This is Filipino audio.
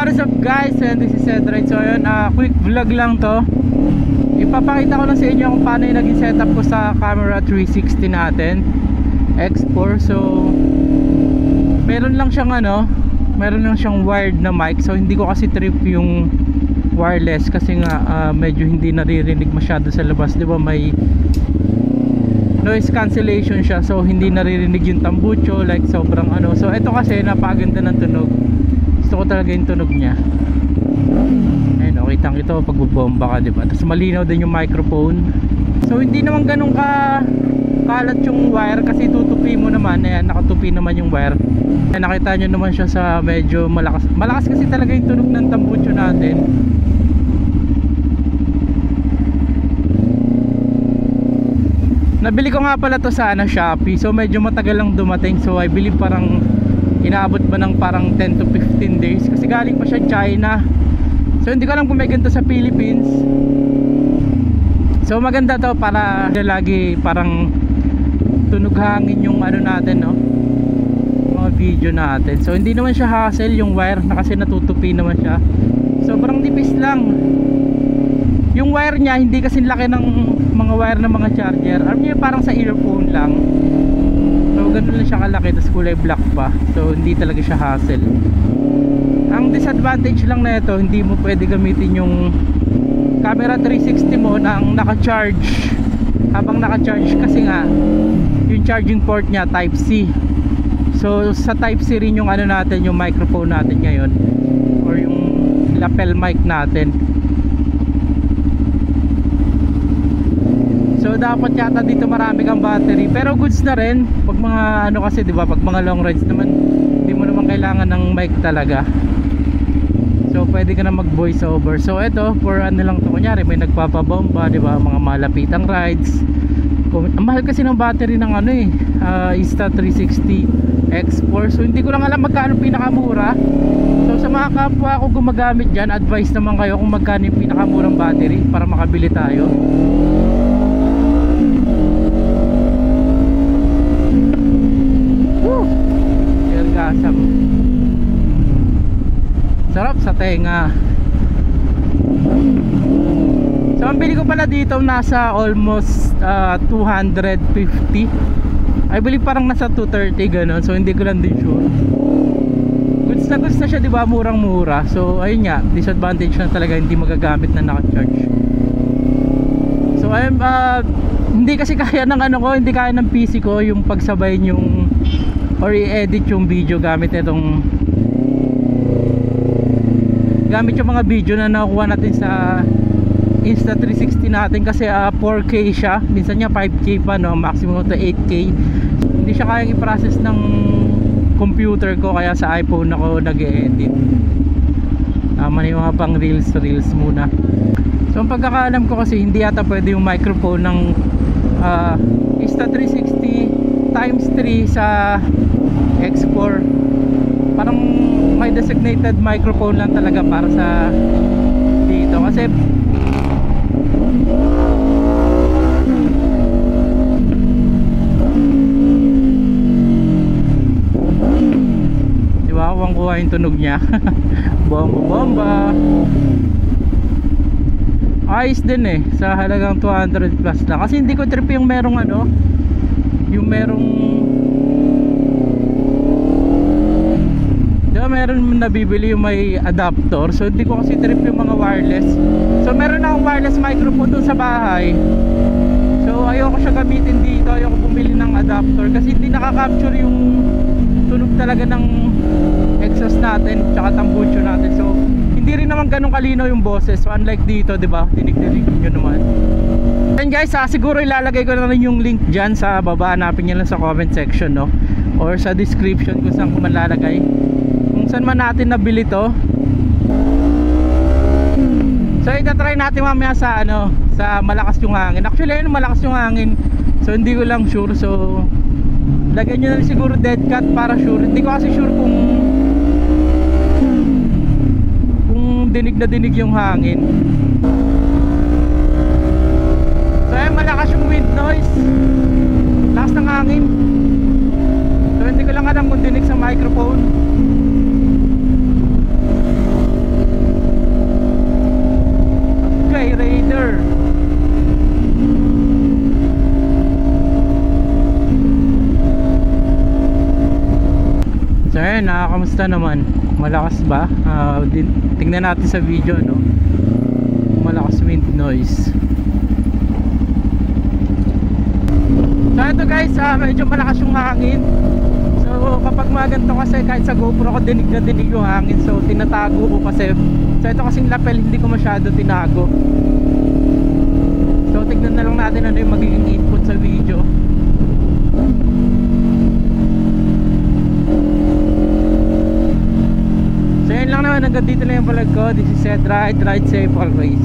What is up guys, and this is Edright. So yun, quick vlog lang to. Ipapakita ko lang sa inyo kung paano yung naging setup ko sa camera 360 natin X4. So meron lang siyang wired na mic. So hindi ko kasi trip yung wireless kasi nga medyo hindi naririnig masyado sa labas. Diba may noise cancellation siya, so hindi naririnig yung tambucho, like sobrang ano. So ito kasi napakaganda ng tunog. Gusto ko talaga yung tunog niya. Ayun, kitang ito pag bubomba ka, diba? Tapos malinaw din yung microphone. So hindi naman ganun kalat yung wire kasi tutupi mo naman. Ayan, nakatupi naman yung wire. Ayan, nakita nyo naman siya sa medyo malakas kasi talaga yung tunog ng tambucho natin. Nabili ko nga pala to sa Shopee. So medyo matagal lang dumating. So I believe parang inaabot ba ng parang 10 to 15 days kasi galing pa siya China. So hindi ko alam kung may ganito sa Philippines. So maganda to para lagi parang tunog hangin yung ano natin, no, mga video natin. So hindi naman siya hassle yung wire na kasi natutupi naman siya. Sobrang nipis lang yung wire niya, hindi kasi laki ng mga wire ng mga charger. Alam niyo, parang sa earphone lang. So ganun lang siya kalaki, tapos kulay black pa. So hindi talaga siya hassle. Ang disadvantage lang na ito, hindi mo pwede gamitin yung camera 360 mo nang naka-charge. Habang naka-charge kasi nga yung charging port niya type C. So sa type C rin yung ano natin, yung microphone natin ngayon, or yung lapel mic natin. So dapat yata dito marami kang battery, pero goods na rin pag mga ano kasi, di ba, pag mga long rides naman hindi mo naman kailangan ng mic talaga. So pwede ka na mag voice over. So ito for ano lang to, kunyari may nagpapabomba, di ba, mga malapitang rides. Ang mahal kasi ng battery ng Insta360 X4. So hindi ko lang alam magkano pinakamura. So sa mga kapwa ko gumagamit dyan, advice naman kayo kung magkano yung pinakamurang battery para makabili tayo. Asam. Sarap sa tenga. So ang bili ko pala dito nasa almost 250. I believe parang nasa 230 ganun. So hindi ko lang din sure. Goods na siya, diba? Murang mura. So ayun nga, disadvantage na talaga hindi magagamit na naka-charge. So ayun, hindi kasi kaya ng hindi kaya ng PC ko yung pagsabay yung or i-edit yung video gamit yung mga video na nakuha natin sa Insta360 natin kasi 4K siya, minsan niya 5K pa, no, maximum to 8K. Hindi siya kayang i-process ng computer ko, kaya sa iPhone ako nag-e-edit. Yung mga pang reels muna. So ang pagkakaalam ko kasi hindi yata pwede yung microphone ng Insta360 times 3 sa X4. Parang may designated microphone lang talaga para sa dito kasi diba, kuwang-kuha yung tunog niya. Bomba. Ayos din sa halagang 200 plus lang kasi hindi ko trip yung merong meron nabibili yung may adapter. So hindi ko kasi trip yung mga wireless. So meron akong wireless microphone dun sa bahay. So ayoko siya gamitin dito, ayoko bumili ng adapter kasi hindi nakaka-capture yung tunog talaga ng exhaust natin tsaka tambucho natin. So hindi rin naman ganun kalinaw yung boses. So unlike dito, diba, tinig-tinig nyo naman. And guys, siguro ilalagay ko na rin yung link dyan sa baba. Hanapin nyo lang sa comment section, no, or sa description kung saan ko man lalagay kung saan man natin nabili to. So itatry natin mamaya sa sa malakas yung hangin. Actually malakas yung hangin, so hindi ko lang sure. So lagyan nyo na rin siguro dead cat para sure. Hindi ko kasi sure kung dinig na dinig yung hangin. So ayun, malakas yung wind noise, lakas ng hangin. So hindi ko lang alam kung dinig sa microphone. So ayun, kamusta naman? Malakas ba? Tingnan natin sa video, no? Malakas wind noise. So ito guys, medyo malakas yung hangin. So kapag maganto kasi kahit sa GoPro ko dinig na dinig yung hangin. So tinatago ko kasi. So ito kasing lapel hindi ko masyado tinago. So tignan na lang natin ano yung magiging input sa video. So yun lang naman, hanggang dito lang yung vlog ko. This is Ed, ride safe always.